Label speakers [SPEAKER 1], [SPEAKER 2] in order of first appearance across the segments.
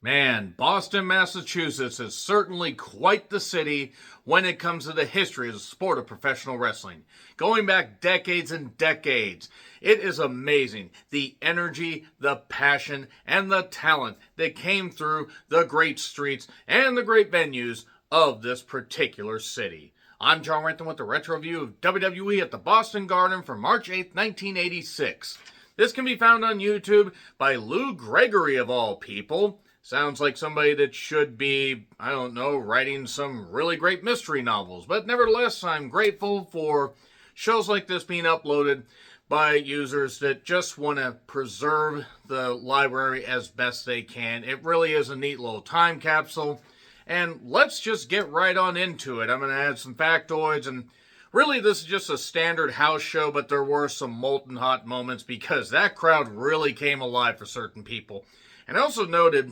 [SPEAKER 1] Man, Boston, Massachusetts is certainly quite the city when it comes to the history of the sport of professional wrestling. Going back decades and decades, it is amazing the energy, the passion, and the talent that came through the great streets and the great venues of this particular city. I'm John Renton with the retro review of WWE at the Boston Garden for March 8th, 1986. This can be found on YouTube by Lou Gregory of all people. Sounds like somebody that should be, I don't know, writing some really great mystery novels. But nevertheless, I'm grateful for shows like this being uploaded by users that just want to preserve the library as best they can. It really is a neat little time capsule. And let's just get right on into it. I'm going to add some factoids, and really this is just a standard house show, but there were some molten hot moments because that crowd really came alive for certain people. And I also noted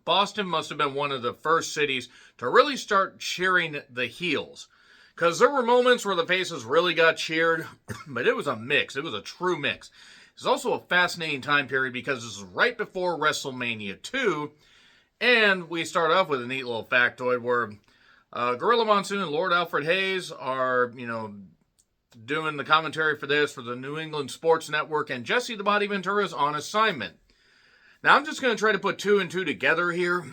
[SPEAKER 1] Boston must have been one of the first cities to really start cheering the heels. Because there were moments where the faces really got cheered, but it was a mix. It was a true mix. It's also a fascinating time period because this is right before WrestleMania 2. And we start off with a neat little factoid where Gorilla Monsoon and Lord Alfred Hayes are, doing the commentary for this for the New England Sports Network, and Jesse the Body Ventura is on assignment. Now, I'm just going to try to put two and two together here,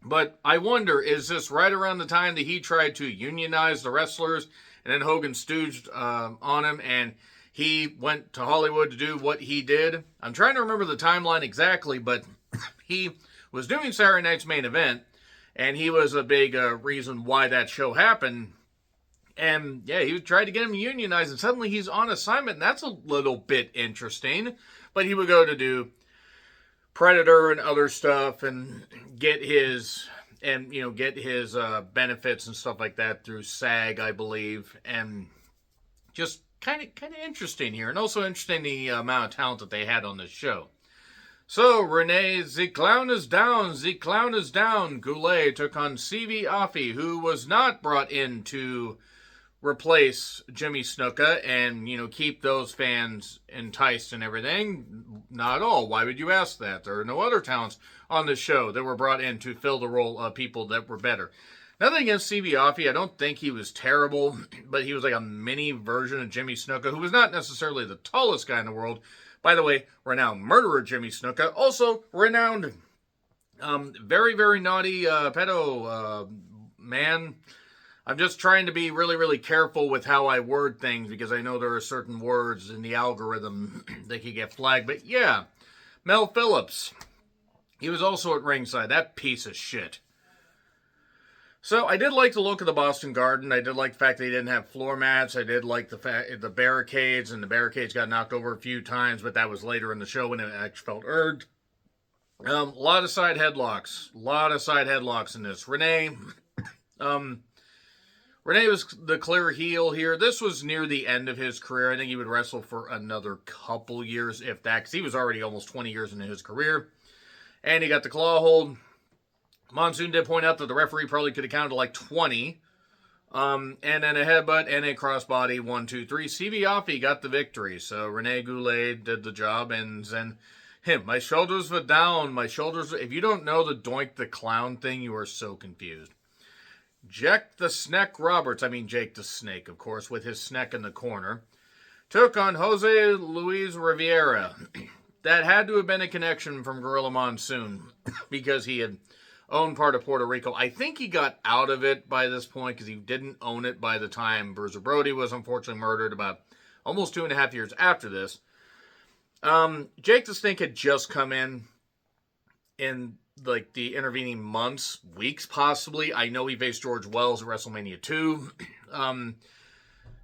[SPEAKER 1] but I wonder, is this right around the time that he tried to unionize the wrestlers, and then Hogan stooged on him, and he went to Hollywood to do what he did? I'm trying to remember the timeline exactly, but he was doing Saturday Night's Main Event, and he was a big reason why that show happened. And yeah, he tried to get him unionized, and suddenly he's on assignment, and that's a little bit interesting. But he would go to do Predator and other stuff and get his benefits and stuff like that through SAG, I believe. And just kind of interesting here, and also interesting the amount of talent that they had on this show. So, Renee, the clown is down. The clown is down. Goulet took on CV Offee, who was not brought in to replace Jimmy Snuka and, keep those fans enticed and everything. Not at all. Why would you ask that? There are no other talents on the show that were brought in to fill the role of people that were better. Nothing against CV Offee. I don't think he was terrible, but he was like a mini version of Jimmy Snuka, who was not necessarily the tallest guy in the world. By the way, renowned murderer Jimmy Snuka, also renowned very, very naughty pedo man. I'm just trying to be really, really careful with how I word things because I know there are certain words in the algorithm that can get flagged. But yeah, Mel Phillips. He was also at ringside. That piece of shit. So I did like the look of the Boston Garden. I did like the fact they didn't have floor mats. I did like the barricades, and the barricades got knocked over a few times, but that was later in the show when it actually felt earned. A lot of side headlocks. A lot of side headlocks in this. Renee was the clear heel here. This was near the end of his career. I think he would wrestle for another couple years, if that, because he was already almost 20 years into his career. And he got the claw hold. Monsoon did point out that the referee probably could have counted to like 20. And then a headbutt and a crossbody, 1, 2, 3. CV Offee got the victory. So Rene Goulet did the job, and then him. My shoulders were down. If you don't know the Doink the Clown thing, you are so confused. Jake the Snake Roberts, Jake the Snake, of course, with his snake in the corner, took on Jose Luis Rivera. That had to have been a connection from Gorilla Monsoon because he had owned part of Puerto Rico. I think he got out of it by this point because he didn't own it by the time Bruiser Brody was unfortunately murdered about almost 2.5 years after this. Jake the Snake had just come in like the intervening months, weeks possibly. I know he faced George Wells at WrestleMania 2.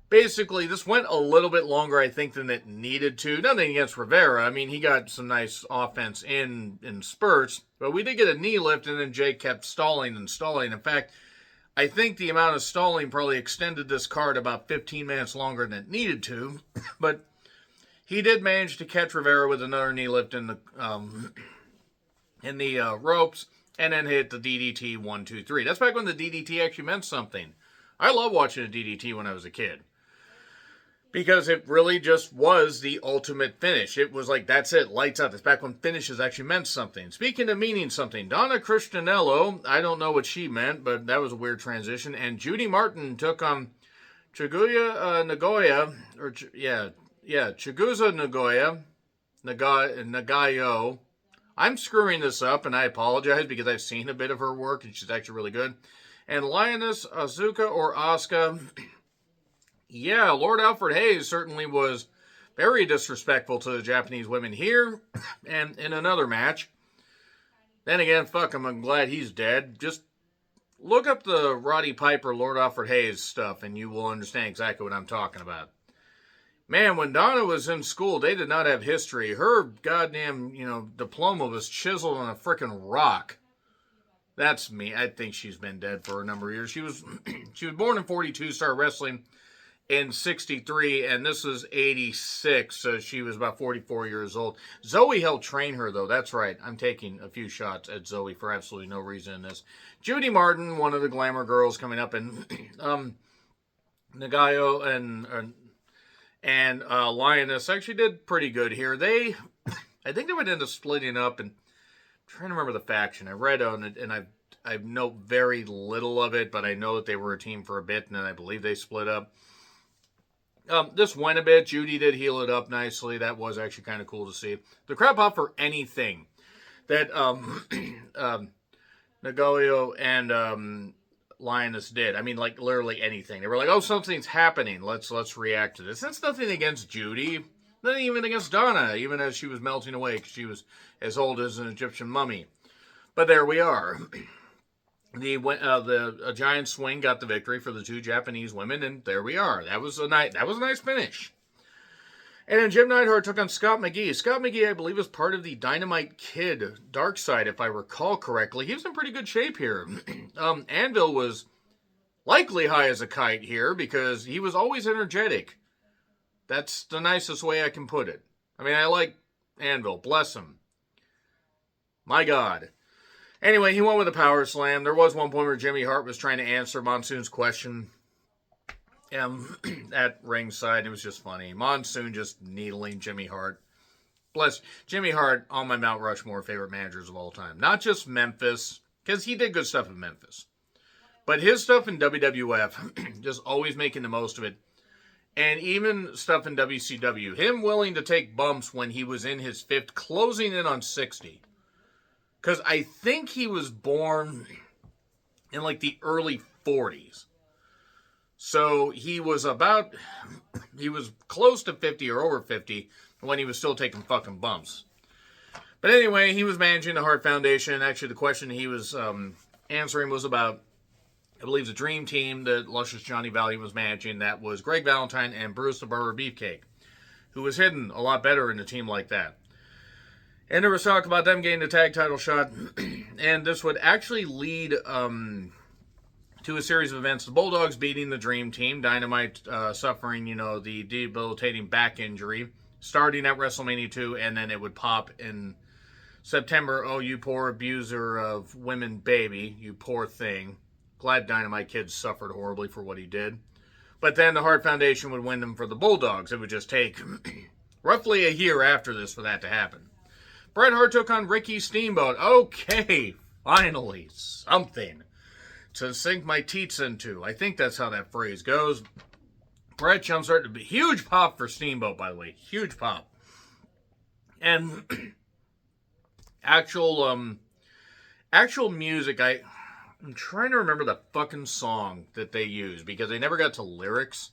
[SPEAKER 1] Basically, this went a little bit longer, I think, than it needed to. Nothing against Rivera. He got some nice offense in spurts. But we did get a knee lift, and then Jake kept stalling and stalling. In fact, I think the amount of stalling probably extended this card about 15 minutes longer than it needed to. But he did manage to catch Rivera with another knee lift in the ropes, and then hit the DDT 1, 2, 3. That's back when the DDT actually meant something. I love watching a DDT when I was a kid. because it really just was the ultimate finish. It was like, that's it, lights out. That's back when finishes actually meant something. Speaking of meaning something, Donna Christanello, I don't know what she meant, but that was a weird transition. And Judy Martin took on Chigusa Nagoya, Chigusa Nagayo. I'm screwing this up, and I apologize because I've seen a bit of her work, and she's actually really good. And Lioness Azuka or Asuka. Yeah, Lord Alfred Hayes certainly was very disrespectful to the Japanese women here and in another match. Then again, fuck him, I'm glad he's dead. Just look up the Roddy Piper, Lord Alfred Hayes stuff, and you will understand exactly what I'm talking about. Man, when Donna was in school, they did not have history. Her goddamn, diploma was chiseled on a freaking rock. That's me. I think she's been dead for a number of years. She was born in 42, started wrestling in 63, and this is 86, so she was about 44 years old. Zoe helped train her, though. That's right. I'm taking a few shots at Zoe for absolutely no reason in this. Judy Martin, one of the glamour girls coming up, and Nagayo and Lioness actually did pretty good here. I think they would end up splitting up, and I'm trying to remember the faction. I read on it, and I know very little of it, but I know that they were a team for a bit, and then I believe they split up. This went a bit. Judy did heal it up nicely. That was actually kind of cool to see. The crowd popped for anything that Nagoyo and Lioness did. I mean, like, literally anything. They were like, oh, something's happening. Let's react to this. That's nothing against Judy. Nothing even against Donna, even as she was melting away because she was as old as an Egyptian mummy. But there we are. The giant swing got the victory for the two Japanese women, and there we are. That was a nice finish. And then Jim Neidhart took on Scott McGee. Scott McGee, I believe, is part of the Dynamite Kid Dark Side, if I recall correctly. He was in pretty good shape here. Anvil was likely high as a kite here because he was always energetic. That's the nicest way I can put it. I mean, I like Anvil. Bless him. My God. Anyway, he won with a power slam. There was one point where Jimmy Hart was trying to answer Monsoon's question at ringside. It was just funny. Monsoon just needling Jimmy Hart. Bless Jimmy Hart, on my Mount Rushmore favorite managers of all time. Not just Memphis, because he did good stuff in Memphis. But his stuff in WWF, just always making the most of it. And even stuff in WCW. Him willing to take bumps when he was in his fifth, closing in on 60. Because I think he was born in like the early 40s. So he was close to 50 or over 50 when he was still taking fucking bumps. But anyway, he was managing the Hart Foundation. Actually, the question he was answering was about, I believe, the Dream Team that Luscious Johnny Valiant was managing. That was Greg Valentine and Bruce the Barber Beefcake, who was hidden a lot better in a team like that. And there was talk about them getting the tag title shot. And this would actually lead to a series of events. The Bulldogs beating the Dream Team. Dynamite suffering, the debilitating back injury. Starting at WrestleMania 2. And then it would pop in September. Oh, you poor abuser of women, baby. You poor thing. Glad Dynamite Kid suffered horribly for what he did. But then the Hart Foundation would win them for the Bulldogs. It would just take roughly a year after this for that to happen. Bret Hart took on Ricky Steamboat. Okay, finally, something to sink my teats into. I think that's how that phrase goes. Bret jumps right to huge pop for Steamboat, by the way. Huge pop. And actual music, I'm trying to remember the fucking song that they used because they never got to lyrics.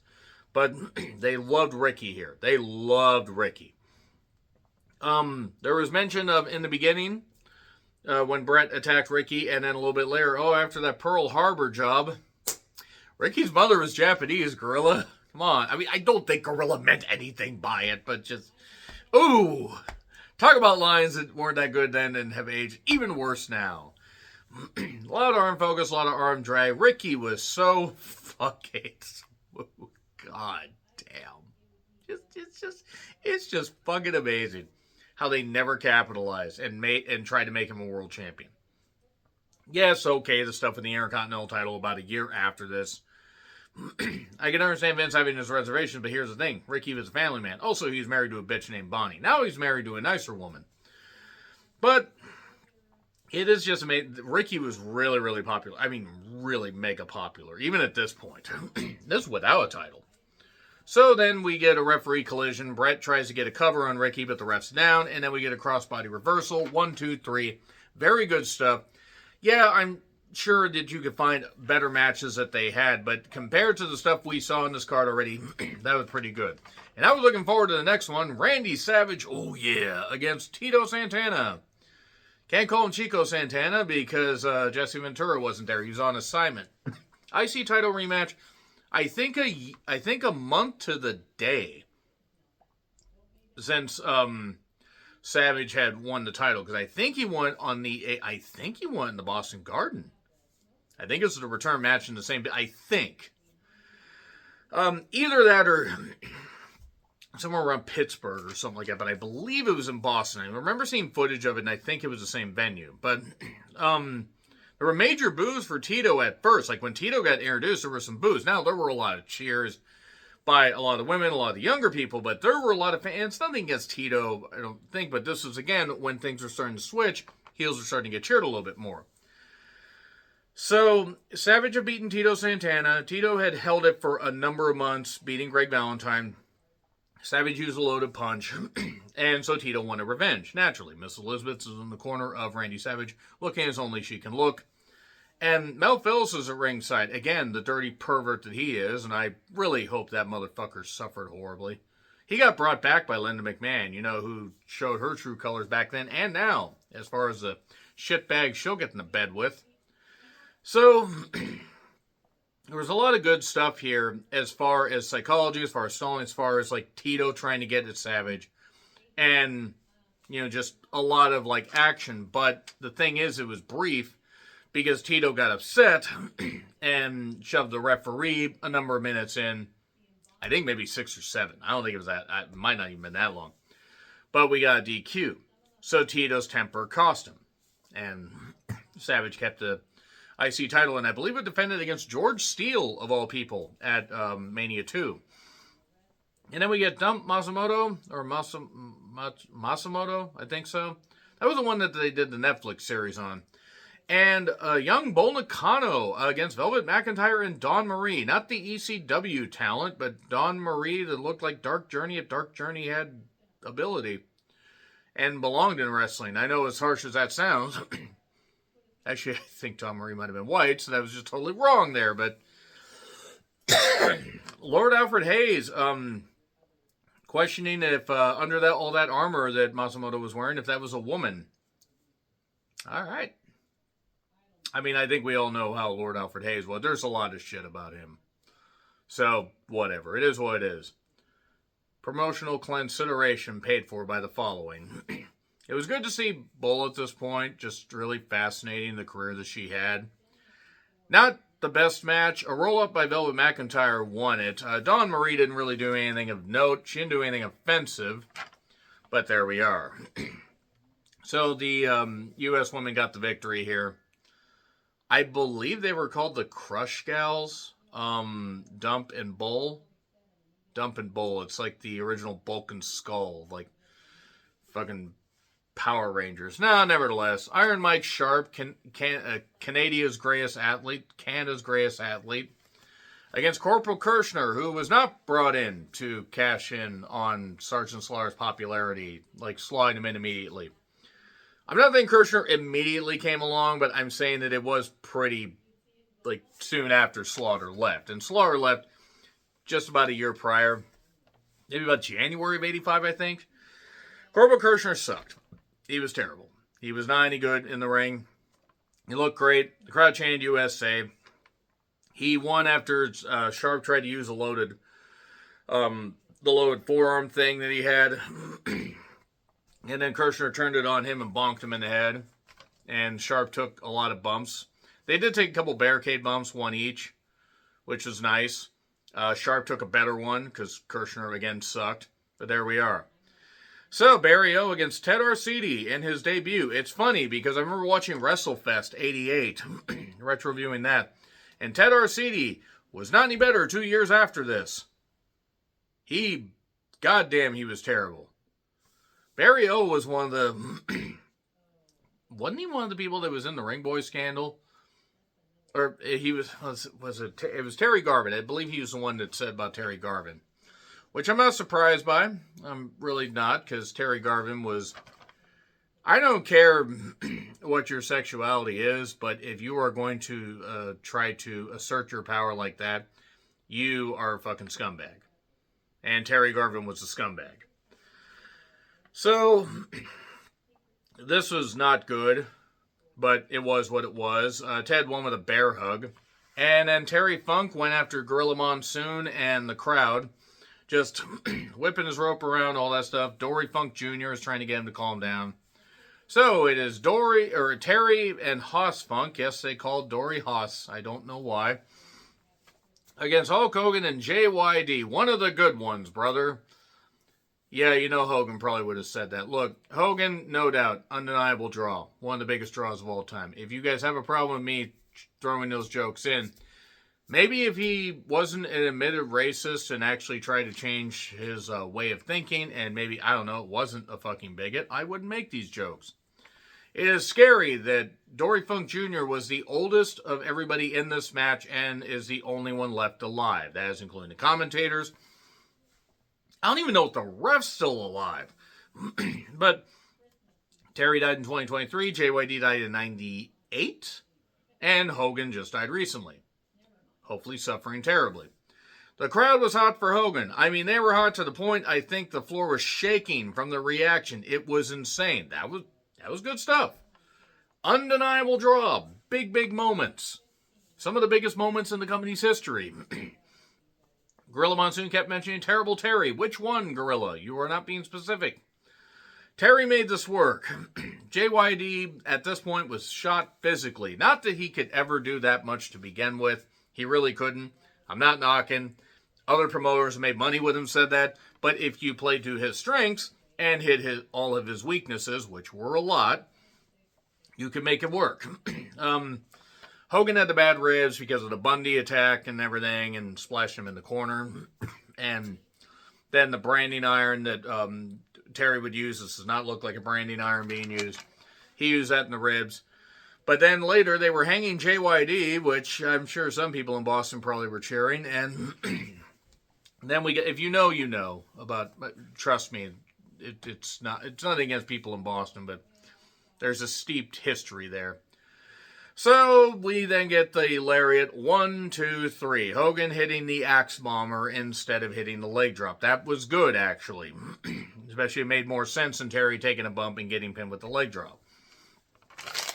[SPEAKER 1] But they loved Ricky here. They loved Ricky. There was mention of, in the beginning, when Bret attacked Ricky, and then a little bit later, after that Pearl Harbor job, Ricky's mother was Japanese, Gorilla. Come on. I mean, I don't think Gorilla meant anything by it, but just, ooh. Talk about lines that weren't that good then and have aged even worse now. A lot of arm focus, a lot of arm drag. Ricky was so fucking smooth. God damn. It's just fucking amazing how they never capitalized and tried to make him a world champion. Yes, okay, the stuff in the Intercontinental title about a year after this. I can understand Vince having his reservations, but here's the thing. Ricky was a family man. Also, he was married to a bitch named Bonnie. Now he's married to a nicer woman. But it is just amazing. Ricky was really, really popular. I mean, really mega popular, even at this point. This is without a title. So then we get a referee collision. Brett tries to get a cover on Ricky, but the ref's down. And then we get a crossbody reversal. 1, 2, 3. Very good stuff. Yeah, I'm sure that you could find better matches that they had, but compared to the stuff we saw in this card already, that was pretty good. And I was looking forward to the next one. Randy Savage, oh yeah, against Tito Santana. Can't call him Chico Santana because Jesse Ventura wasn't there. He was on assignment. IC title rematch. I think a month to the day since Savage had won the title, because I think he won in the Boston Garden. I think it's the return match in the same. I think either that or somewhere around Pittsburgh or something like that. But I believe it was in Boston. I remember seeing footage of it, and I think it was the same venue. But there were major boos for Tito at first. Like when Tito got introduced, there were some boos. Now there were a lot of cheers by a lot of women, a lot of the younger people, but there were a lot of fans. It's nothing against Tito, I don't think, but this was, again, when things were starting to switch, heels were starting to get cheered a little bit more. So, Savage had beaten Tito Santana. Tito had held it for a number of months, beating Greg Valentine. Savage used a loaded punch, and so Tito wanted revenge. Naturally, Miss Elizabeth is in the corner of Randy Savage, looking as only she can look. And Mel Phillips is at ringside. Again, the dirty pervert that he is, and I really hope that motherfucker suffered horribly. He got brought back by Linda McMahon, who showed her true colors back then and now, as far as the shitbag she'll get in the bed with. So, there was a lot of good stuff here as far as psychology, as far as stalling, as far as, Tito trying to get at Savage. And, just a lot of, action. But the thing is, it was brief, because Tito got upset and shoved the referee a number of minutes in. I think maybe 6 or 7. I don't think it was that. It might not even been that long. But we got a DQ. So Tito's temper cost him. And Savage kept the IC title, and I believe it defended against George Steele, of all people, at Mania 2. And then we get Dump Masamoto, or Masamoto, I think so. That was the one that they did the Netflix series on. And young Bull Nakano against Velvet McIntyre and Dawn Marie. Not the ECW talent, but Dawn Marie that looked like Dark Journey if Dark Journey had ability. And belonged in wrestling. I know as harsh as that sounds. Actually, I think Dawn Marie might have been white, so that was just totally wrong there. But Lord Alfred Hayes, questioning if under all that armor that Masamoto was wearing, if that was a woman. All right. I mean, I think we all know how Lord Alfred Hayes was. There's a lot of shit about him. So, whatever. It is what it is. Promotional consideration paid for by the following. It was good to see Bull at this point. Just really fascinating, the career that she had. Not the best match. A roll-up by Velvet McIntyre won it. Dawn Marie didn't really do anything of note. She didn't do anything offensive. But there we are. So, the U.S. women got the victory here. I believe they were called the Crush Gals, Dump and Bull. Dump and Bull. It's like the original Bulk and Skull, like fucking Power Rangers. No, nevertheless, Iron Mike Sharp, Canada's greatest athlete, against Corporal Kirshner, who was not brought in to cash in on Sergeant Slaughter's popularity, sliding him in immediately. I'm not saying Kirshner immediately came along, but I'm saying that it was pretty, soon after Slaughter left. And Slaughter left just about a year prior. Maybe about January of 85, I think. Corporal Kirshner sucked. He was terrible. He was not any good in the ring. He looked great. The crowd chanted USA. He won after Sharp tried to use the loaded forearm thing that he had. And then Kirshner turned it on him and bonked him in the head. And Sharp took a lot of bumps. They did take a couple barricade bumps, one each, which was nice. Sharp took a better one because Kirshner, again, sucked. But there we are. So, Barry O against Ted Arcidi in his debut. It's funny because I remember watching WrestleFest 88, retro-viewing that. And Ted Arcidi was not any better 2 years after this. Goddamn, he was terrible. Barry O was one of the, wasn't he one of the people that was in the Ring Boy scandal? Or he it was Terry Garvin. I believe he was the one that said about Terry Garvin. Which I'm not surprised by. I'm really not, because Terry Garvin was, I don't care what your sexuality is, but if you are going to try to assert your power like that, you are a fucking scumbag. And Terry Garvin was a scumbag. So, this was not good, but it was what it was. Ted won with a bear hug. And then Terry Funk went after Gorilla Monsoon and the crowd, just whipping his rope around, all that stuff. Dory Funk Jr. is trying to get him to calm down. So it is Terry and Hoss Funk. Yes, they called Dory Hoss. I don't know why. Against Hulk Hogan and JYD. One of the good ones, brother. Yeah, you know Hogan probably would have said that. Look, Hogan, no doubt, undeniable draw. One of the biggest draws of all time. If you guys have a problem with me throwing those jokes in, maybe if he wasn't an admitted racist and actually tried to change his way of thinking, and maybe, I don't know, wasn't a fucking bigot, I wouldn't make these jokes. It is scary that Dory Funk Jr. was the oldest of everybody in this match and is the only one left alive. That is including the commentators. I don't even know if the ref's still alive. But Terry died in 2023, JYD died in 98, and Hogan just died recently. Hopefully suffering terribly. The crowd was hot for Hogan. I mean, they were hot to the point I think the floor was shaking from the reaction. It was insane. That was good stuff. Undeniable draw. Big, big moments. Some of the biggest moments in the company's history. Gorilla Monsoon kept mentioning Terrible Terry. Which one, Gorilla? You are not being specific. Terry made this work. JYD, at this point, was shot physically. Not that he could ever do that much to begin with. He really couldn't. I'm not knocking. Other promoters who made money with him said that. But if you played to his strengths and hit all of his weaknesses, which were a lot, you could make it work. Hogan had the bad ribs because of the Bundy attack and everything, and splashed him in the corner. And then the branding iron that Terry would use, this does not look like a branding iron being used. He used that in the ribs. But then later they were hanging JYD, which I'm sure some people in Boston probably were cheering. And then we get, if you know, you know about. Trust me, it's nothing against people in Boston, but there's a steeped history there. So we then get the lariat 1, 2, 3. Hogan hitting the axe bomber instead of hitting the leg drop. That was good, actually. Especially it made more sense than Terry taking a bump and getting pinned with the leg drop.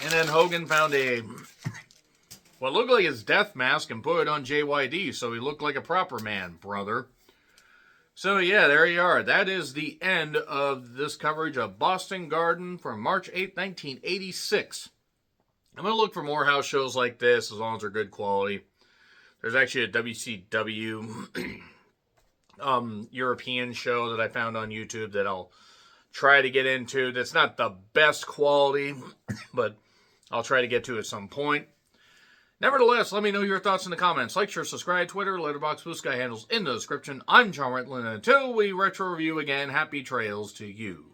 [SPEAKER 1] And then Hogan found what looked like his death mask and put it on JYD, so he looked like a proper man, brother. So yeah, there you are. That is the end of this coverage of Boston Garden from March 8th, 1986. I'm going to look for more house shows like this, as long as they're good quality. There's actually a WCW European show that I found on YouTube that I'll try to get into. That's not the best quality, but I'll try to get to at some point. Nevertheless, let me know your thoughts in the comments. Like, share, subscribe, Twitter, Letterboxd, Blue Sky handles in the description. I'm John Reitland, and until we retro review again, happy trails to you.